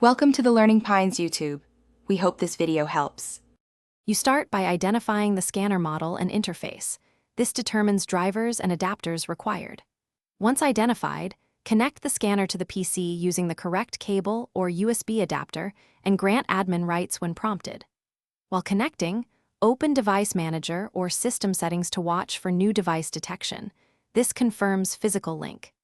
Welcome to the Learning Pines YouTube. We hope this video helps. You start by identifying the scanner model and interface. This determines drivers and adapters required. Once identified, connect the scanner to the PC using the correct cable or USB adapter and grant admin rights when prompted. While connecting, open Device Manager or System Settings to watch for new device detection. This confirms physical link.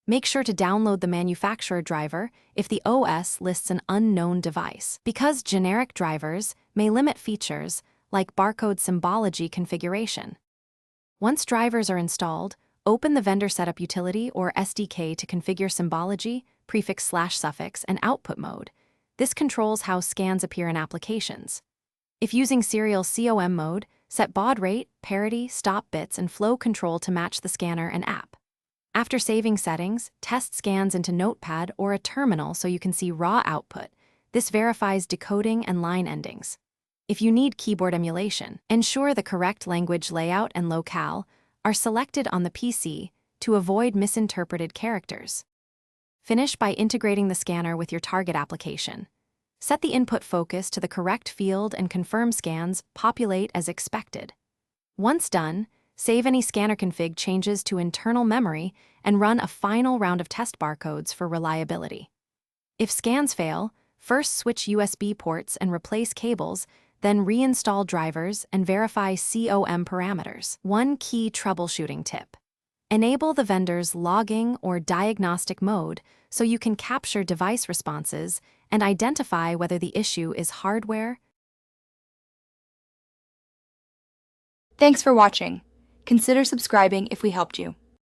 Make sure to download the manufacturer driver if the OS lists an unknown device, because generic drivers may limit features like barcode symbology configuration. Once drivers are installed, open the vendor setup utility or SDK to configure symbology, prefix/suffix, and output mode. This controls how scans appear in applications. If using serial COM mode, set baud rate, parity, stop bits, and flow control to match the scanner and app. After saving settings, test scans into Notepad or a terminal so you can see raw output. This verifies decoding and line endings. If you need keyboard emulation, ensure the correct language layout and locale are selected on the PC to avoid misinterpreted characters. Finish by integrating the scanner with your target application. Set the input focus to the correct field and confirm scans populate as expected. Once done, save any scanner config changes to internal memory and run a final round of test barcodes for reliability. If scans fail, first switch USB ports and replace cables, then reinstall drivers and verify COM parameters. One key troubleshooting tip: enable the vendor's logging or diagnostic mode so you can capture device responses and identify whether the issue is hardware. Thanks for watching. Consider subscribing if we helped you.